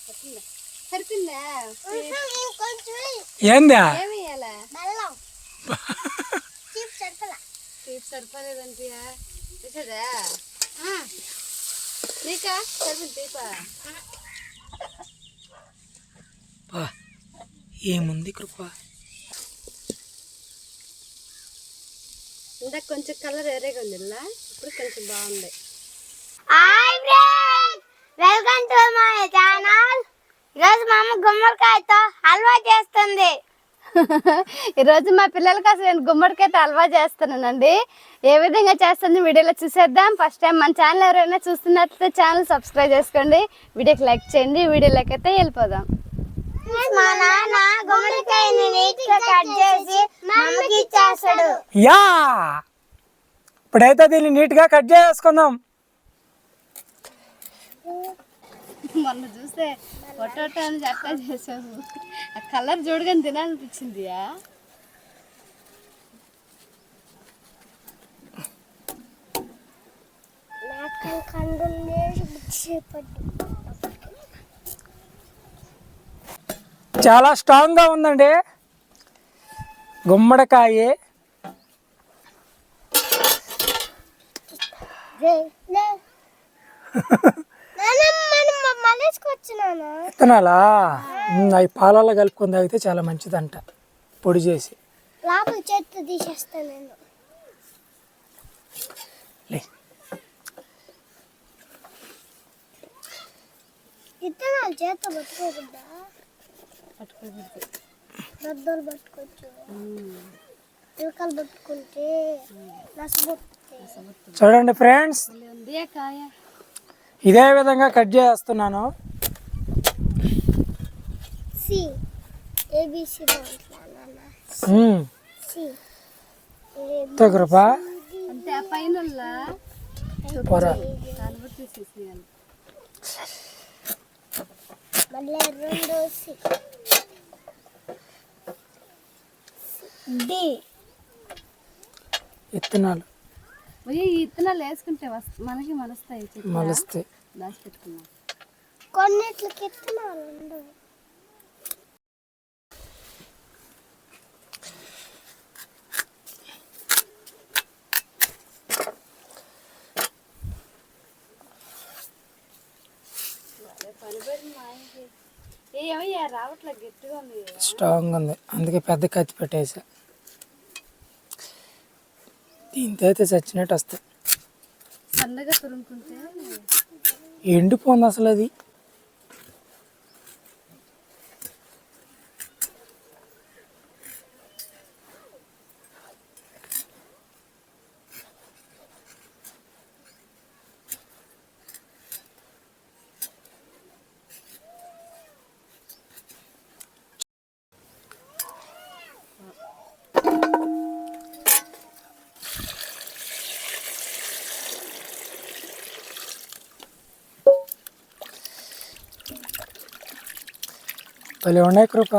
సరిపోయిందా? ఏందా సరిపోలేదంటియా చూసాదా నీకా సరిపోయింది తీపా ఏముంది కృప. ఇందాక కొంచెం కలర్ ఎర్రగా ఉంది ఇప్పుడు కొంచెం బాగుంది. Welcome to my channel. ఈరోజు మా అమ్మ గుమ్మడికాయతో హల్వా చేస్తుంది. ఈరోజు మా పిల్లల కోసం నేను గుమ్మడికాయతో హల్వా చేస్తున్నానండి. ఏ విధంగా చేస్తుంది వీడియోలో చూసేద్దాం. ఫస్ట్ టైం మన ఛానల్ ఎవరైనా చూస్తున్నట్లయితే ఛానల్ సబ్స్క్రైబ్ చేసుకోండి, వీడియోకి లైక్ చేయండి. వీడియోలోకి అయితే వెళ్ళిపోదాం. మా నాన్న గుమ్మడికాయని నీట్గా కట్ చేసి మా అమ్మకి ఇచ్చేస్తాడు. యా ఇప్పుడైతే దీన్ని నీట్గా కట్ చేసుకుందాం. మొన్న చూస్తే పొటాటో అని అట్లా చేసాము. ఆ కలర్ చూడగానే తినాలనిపించింది. చాలా స్ట్రాంగ్గా ఉందండి గుమ్మడికాయ. విత్తనాలా అవి పాలలో కలుపుకొని తాగితే చాలా మంచిదంట, పొడి చేసి. లోపల చేత్తో తీసేస్తాను నేను. విత్తనాలు చేత్తో పట్టుకోకూడదా? దద్దలు పట్టుకోవచ్చు, పిలకలు పట్టుకుంటే చూడండి ఫ్రెండ్స్, ఇదే విధంగా కట్ చేస్తున్నాను. కృపా విత్తనాలు విత్తనాలు వేసుకుంటే మనకి మలుస్తాయి. దాచి పెట్టుకున్నాం. కొన్నిట్లకి విత్తనాలు ఉండవు. రావట్లే, గట్టిగా ఉంది, స్ట్రాంగ్ ఉంది, అందుకే పెద్ద కత్తి పెట్టేసా. దీంతో అయితే చచ్చినట్టు వస్తాయి. సన్నగా తురుముకుంటే ఎండిపోయింది అసలు అది. భలే ఉన్నాయి కృప.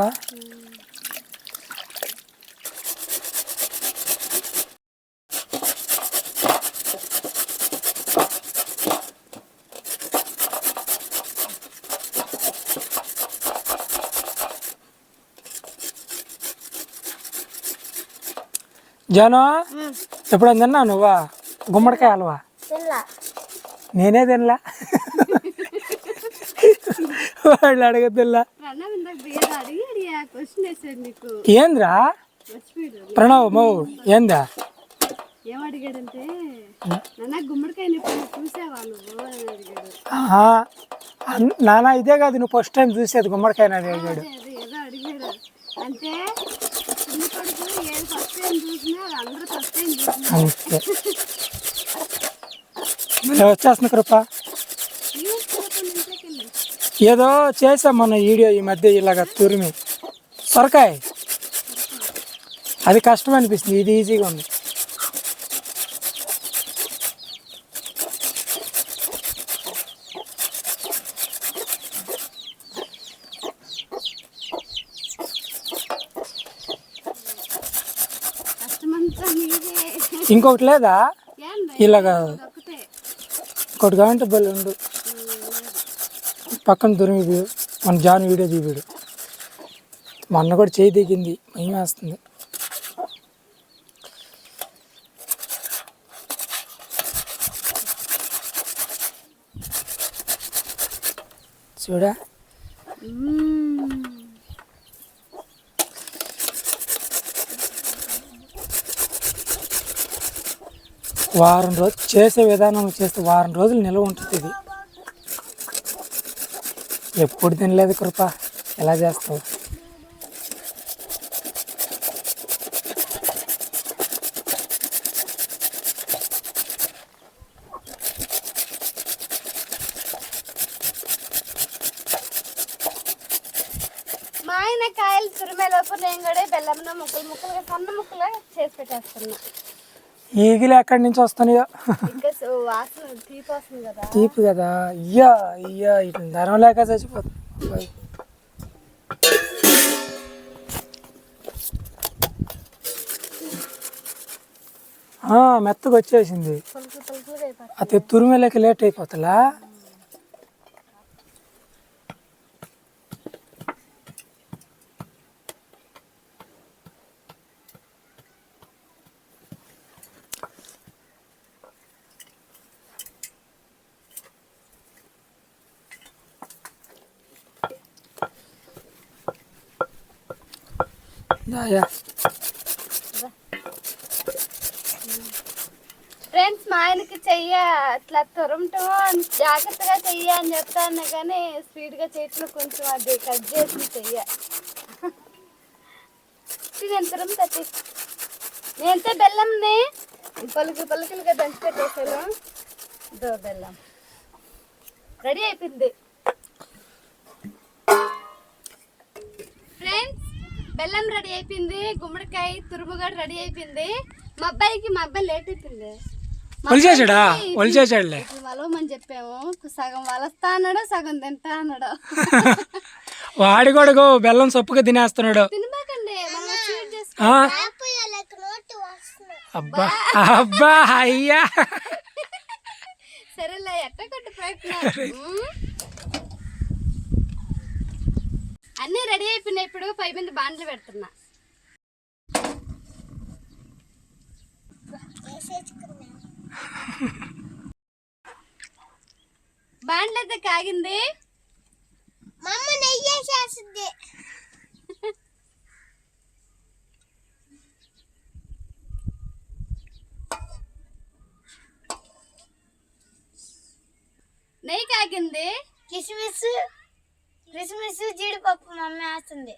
జాను, ఎప్పుడు తిన్నా నువ్వా గుమ్మడికాయ హల్వా? నేనే తినలా, వాళ్ళు అడగద్దులా. ఏంద్రా ప్రణవ్ మౌ ఏందా? ఏమడిగాడంటే గుమ్మడికాయ చూసావా నువ్వు అని అడిగాడు. నానా ఇదే కాదు నువ్వు ఫస్ట్ టైం చూసేది గుమ్మడికాయ అని అడిగాడు. ఏదో అడిగాడు అంటే చిన్న కొడుకు ఏది ఫస్ట్ టైం చూసినా అందరూ ఫస్ట్ టైం చూసినా. వచ్చేస్తుంది కృప. ఏదో చేసాం మన వీడియో ఈ మధ్య ఇలాగ తురిమి సొరకాయ, అది కష్టం అనిపిస్తుంది, ఇది ఈజీగా ఉంది. ఇంకొకటి లేదా ఇలాగా? ఇంకోటి కావాలంటే బలి ఉండు, పక్కన తురిమి మన జాన్ వీడియో చూపిడు. మా అన్న కూడా చేయి దిగింది, భయం వేస్తుంది. చూడా వారం రోజులు చేసే విధానం చేస్తే వారం రోజులు నిల్వ ఉంటుంది. ఇది ఎప్పుడు తినలేదు కృప, ఎలా చేస్తావు? మా ఆయన కాయలు తురిమే లోపు నేను కూడా బెల్లంలో ముక్కలుగా సన్న ముక్కలుగా చేసి పెట్టేస్తున్నా. ఈగిలు ఎక్కడి నుంచి వస్తున్నాయో. ఇంకా వాసన తీపి వస్తుంది కదా. తీపి కదా, ఇయ్యా ఇయ్యా ఇట్లా ధరం లేక చచ్చిపోతుంది. మెత్తగా వచ్చేసింది. అది తురిమేలేక లేట్ అయిపోతుందా? ఫ్రెండ్స్, మా ఆయనకి చెయ్య అట్లా తురమటం జాగ్రత్తగా చెయ్య అని చెప్తాను, కానీ స్పీడ్గా చేయట్లో కొంచెం అది కట్ చేసి చెయ్య. నేను తురుము నేనంటే బెల్లంని పలుకులుగా దంచి పెట్టేసాను. బెల్లం రెడీ అయిపోయింది. ఫ్రెండ్స్, బెల్లం రెడీ అయిపోయింది, గుమ్మడికాయ తురుము కూడా రెడీ అయిపోయింది. మా అబ్బాయి లేట్ అయిపోయింది. వలవమని చెప్పాము, సగం వలస్తా అన్నాడు, సగం తింటా అన్నాడు. వాడి కూడా బెల్లం సొప్పుగా తినేస్తున్నాడు. తినబాకండి, అబ్బా అబ్బా అయ్యా. సరేలే, ఎట్ట కొట్టు ప్రయత్నం. అన్నీ రెడీ అయిపోయినాయి. ఇప్పుడు పై మీద బాండ్లు పెడుతున్నా. బాండ్లు అయితే కాగింది. నెయ్యి కాగింది. కిస్మిస్ జీడిపప్పు మమ్మీ వేస్తుంది.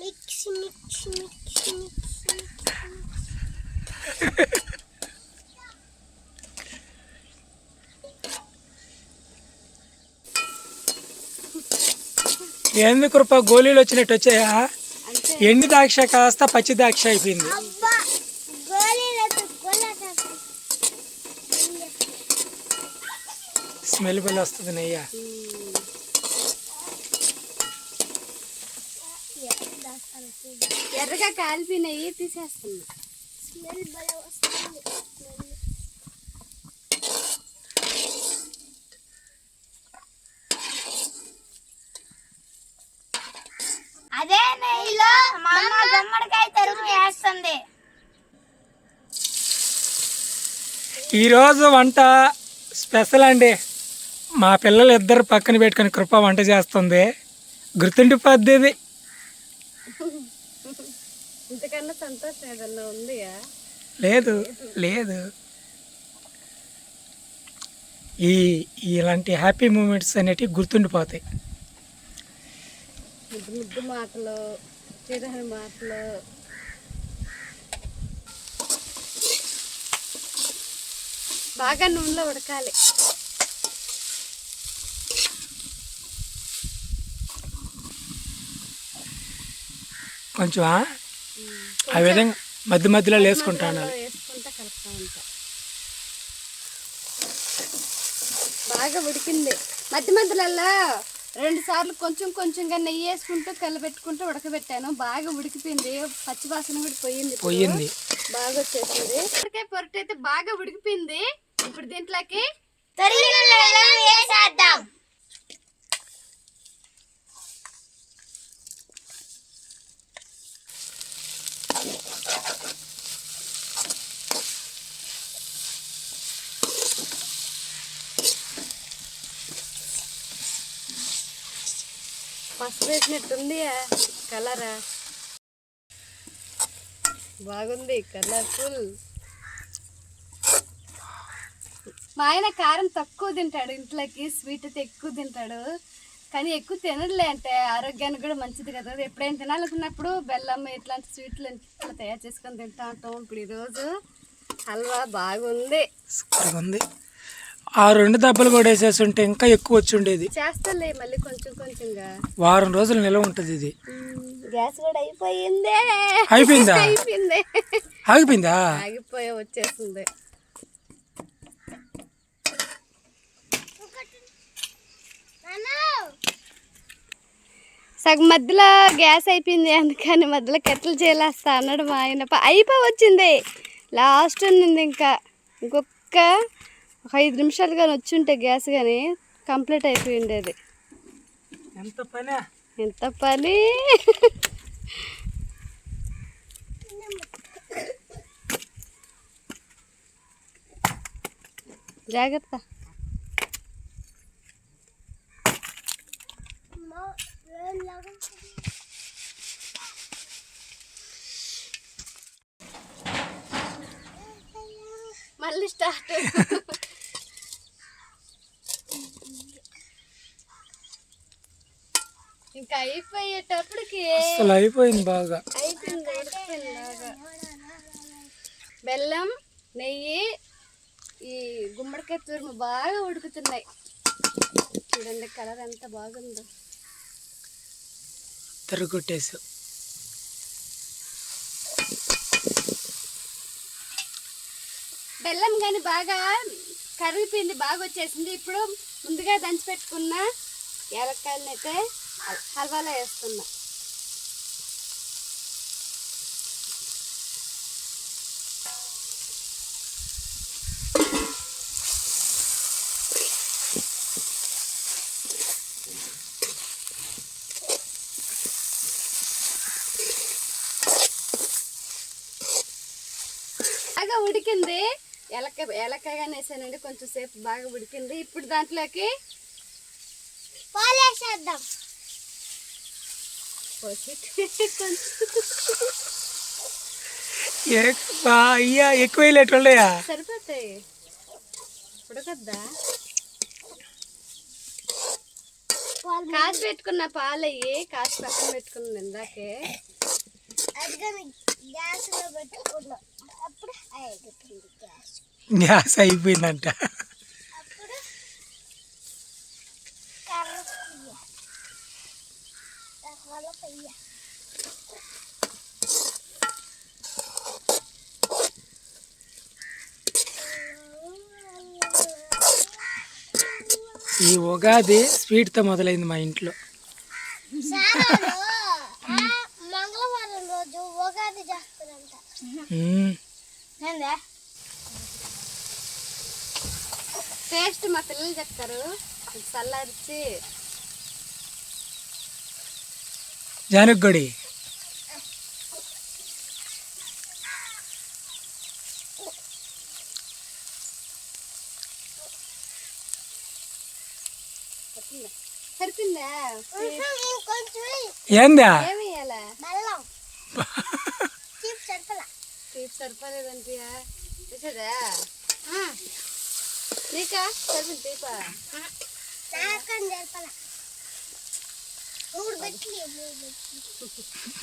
Mix mix mix mix. ఎందుకు కృప గోళీలు వచ్చినట్టు వచ్చాయా? ఎండి ద్రాక్ష కాస్త పచ్చి ద్రాక్ష అయిపోయింది. స్మెల్ బలి వస్తుంది నెయ్య. ఎర్రగా కాలిపోయినాయి, తీసేస్తున్నా. అదే నెయ్యిలో మా అమ్మ గుమ్మడికాయ తరుము వేస్తుంది. ఈరోజు వంట స్పెషల్ అండి. మా పిల్లలు ఇద్దరు పక్కన పెట్టుకుని కృప వంట చేస్తుంది. గుర్తుండిపోద్ది ఇది. ఇంతకన్నా సంతోషం ఏదన్నా ఉందిగా? లేదు లేదు. ఇలాంటి హ్యాపీ మూమెంట్స్ అనేటివి గుర్తుండిపోతాయి. ముద్దు మాటలు, చిరహరి మాటలు. బాగా నూనెలో ఉడకాలి. కొంచెం ఆ విధంగా మధ్య మధ్యలో వేసుకుంటాను. వేసుకుంటా కలుపుతా ఉంటా. బాగా ఉడికింది. మధ్య మధ్యలో 2 సార్లు కొంచెం కొంచెంగా నెయ్యి వేసుకుంటూ కలబెట్టుకుంటూ ఉడకబెట్టాను. బాగా ఉడికిపోయింది. పచ్చి వాసన కూడా పోయింది. బాగా వచ్చేసింది. పొరటి అయితే బాగా ఉడికిపోయింది. ఇప్పుడు దీంట్లోకి తరిగిన బెల్లం వేసేద్దాం. పసుపు వేసినట్టుంది కలరా, బాగుంది కలర్ఫుల్. మా ఆయన కారం తక్కువ తింటాడు, ఇంట్లోకి స్వీట్ అయితే ఎక్కువ తింటాడు, కానీ ఎక్కువ తినడులే, అంటే ఆరోగ్యానికి కూడా మంచిది కదా. ఎప్పుడైనా తినాలనుకున్నప్పుడు బెల్లం ఇట్లాంటి స్వీట్లు ఇట్లా తయారు చేసుకొని తింటా ఉంటాం. ఇప్పుడు ఈరోజు హల్వా బాగుంది, సూపర్గా ఉంది. ఆ 2 దెబ్బలు కూడా వేసేసి ఉంటే ఇంకా ఎక్కువ వచ్చి ఉండేది. చేస్తాలే మళ్ళీ కొంచెం కొంచెంగా, వారం రోజులు నిల్వ ఉంటుంది ఇది. గ్యాస్ కూడా అయిపోయింది. అయిపోయిందా? అయిపోయింది, ఆగిపోయిందా? ఆగిపోయా వచ్చేసింది. సగం మధ్యలో గ్యాస్ అయిపోయింది, అందుకని మధ్యలో కెట్టలు చేయలేస్తా అన్నాడు మా ఆయన. అయిపోయి వచ్చింది, లాస్ట్ ఉంది. ఇంకా ఇంకొక 5 నిమిషాలు కానీ వచ్చి ఉంటే గ్యాస్ కానీ కంప్లీట్ అయిపోయింది. అది ఎంత పని, ఎంత పని. జాగ్రత్త. మళ్ళీ స్టార్ట్. ఇంకా అయిపోయేటప్పటికి అసలు అయిపోయింది బాగా. అయిపోయింది, ఉడికిపోయింది బాగా. బెల్లం, నెయ్యి, ఈ గుమ్మడికాయ తురుము బాగా ఉడుకుతున్నాయి. చూడండి కలర్ ఎంత బాగుందో. తిరగొట్టేసావు. బెల్లం కానీ బాగా కరిగిపోయింది, బాగా వచ్చేసింది. ఇప్పుడు ముందుగా దంచి పెట్టుకున్న యాలక్కాయలను అయితే హల్వాలో వేస్తున్నా. బాగా ఉడికింది, ఏలక్కాయగానే వేసానండి, కొంచెం సేపు బాగా ఉడికింది. ఇప్పుడు దాంట్లోకి పాలు వేసేద్దాం. అయ్యా ఎక్కువ వేయలేటోళ్ళయా? సరిపోతాయి, ఉడకద్దా. కాచి పెట్టుకున్న పాలు అయ్యి కాచి పక్కన పెట్టుకున్నాను ఇందాకే. గ్యాస్ లో పెట్టుకున్నాం, అప్పుడు అయిపోతుంది గ్యాస్. గ్యాస్ అయిపోయిందంట. అప్పుడు కర్ర పొయ్య. ఈ ఉగాది స్వీట్తో మొదలైంది మా ఇంట్లో. మంగళవారం రోజు ఉగాది చేస్తారంట. టేస్ట్ మా పిల్లలు చెప్తారు, చల్లారిచి. జానగొడి సరిపోయిందా? ఏందా? ఏమి వేయాలా? బెల్లం చీప్ సరిపలా. తీపి సరిపోలేదంటియా, చూసాదా నీకా? సరిపోయింది తీపా? నాకని సరిపలా.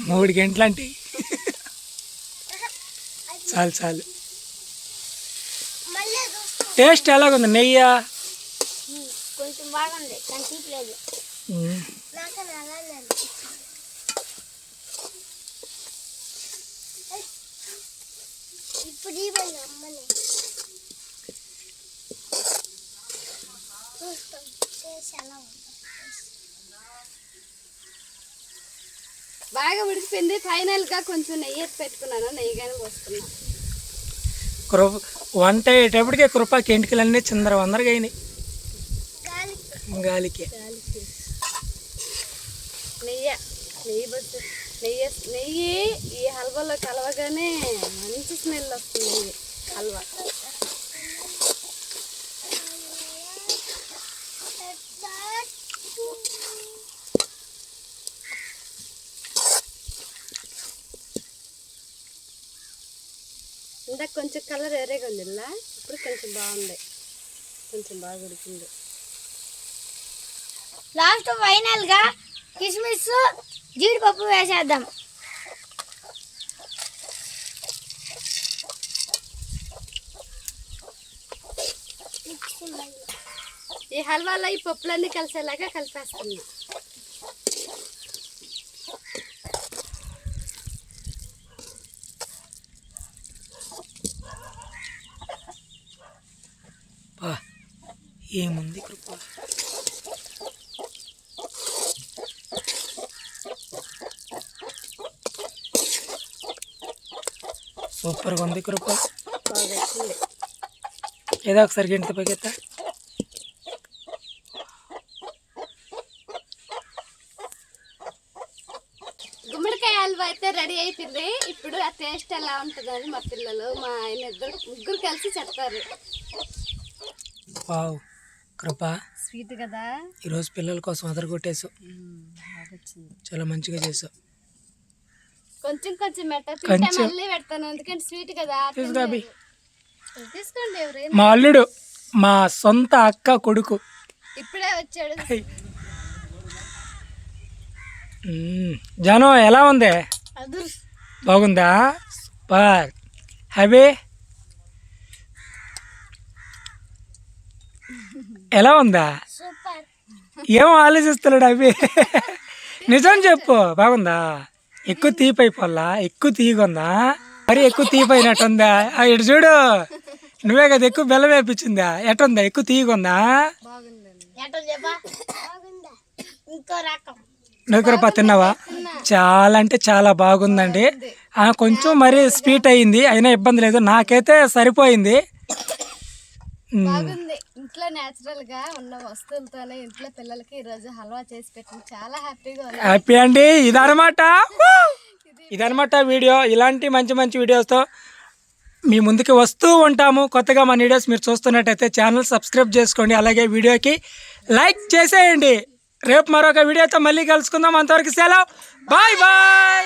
3 గంటలు అంటే చాలు చాలు. మళ్ళీ టేస్ట్ ఎలాగుంది? నెయ్యా? కొంచెం బాగుంది, కానీ తీపి లేదు. నాకని అలానే ఇప్పుడు ఇవ్వండి అమ్మని. ఎలా ఉంది? బాగా ఉడికిపోయింది. ఫైనల్గా కొంచెం నెయ్యి ఎత్తి పెట్టుకున్నాను, నెయ్యిగానే పోసుకున్నాను. వంట అయ్యేటప్పటికే కృపకి ఎంటికలన్నీ చిందర వందరగా అయినాయి గాలికి. నెయ్యి ఈ హల్వాలో కలవగానే మంచి స్మెల్ వస్తుంది. హల్వా ఇందాక కొంచెం కలర్ వేరేగా ఉంది ఇలా, ఇప్పుడు కొంచెం బాగుంది, కొంచెం బాగా ఉడికింది. లాస్ట్ ఫైనల్ గా కిస్మిస్ జీడిపప్పు వేసేద్దాం. ఈ హల్వాలో ఈ పప్పులన్నీ కలిసేలాగా కలిపేస్తున్నా. ఏముంది కృప, సూపర్గా ఉంది కృప. ఏదో ఒకసారి గింట పైకెత్తా. గుమ్మడికాయ హల్వా అయితే రెడీ అయిపోయింది. ఇప్పుడు ఆ టేస్ట్ ఎలా ఉంటుందని మా పిల్లలు మా ఆయన ముగ్గురు కలిసి చెప్తారు. వావ్ కృప, స్వీట్ కదా, ఈరోజు పిల్లల కోసం అదర కొట్టేసావు, చాలా మంచిగా చేసావు. కొంచెం కొంచెం తింటే మళ్ళీ పెడతాను, ఎందుకంటే స్వీట్ కదా. తీసుకోండి ఎవరైనా. మా అల్లుడు, మా సొంత అక్క కొడుకు ఇప్పుడే వచ్చాడు. జాను ఎలా ఉంది? బాగుందా? సూపర్. హ్యాపీ ఎలా ఉందా? సూపర్. ఏమో ఆలోచిస్తున్నాడు అవి. నిజం చెప్పు, బాగుందా? ఎక్కువ తీపి అయిపోల్లా, ఎక్కువ తీయకుందా, మరి ఎక్కువ తీపి అయినట్టుందా? ఇటు చూడు, నువ్వే కదా ఎక్కువ బెల్లం వేపించిందా, ఎట్టుందా? ఎక్కువ తీయకుందా? ఇంకో రకం. నువ్వు తిన్నావా? చాలా అంటే చాలా బాగుందండి. కొంచెం మరి స్వీట్ అయింది, అయినా ఇబ్బంది లేదు, నాకైతే సరిపోయింది. బాగుంది. ఇంట్లో నేచురల్ గా ఉన్న వస్తువులతోనే ఇంట్లో పిల్లలకి ఈ రోజు హల్వా చేసి పెట్టింది. చాలా హ్యాపీగా ఉంది. హ్యాపీ అండి. ఇదనమాట వీడియో. ఇలాంటి మంచి మంచి వీడియోస్తో మీ ముందుకి వస్తూ ఉంటాము. కొత్తగా మన వీడియోస్ మీరు చూస్తున్నట్టయితే ఛానల్ సబ్స్క్రైబ్ చేసుకోండి, అలాగే వీడియోకి లైక్ చేసేయండి. రేపు మరొక వీడియోతో మళ్ళీ కలుసుకుందాం. అంతవరకు సెలవు, బాయ్ బాయ్.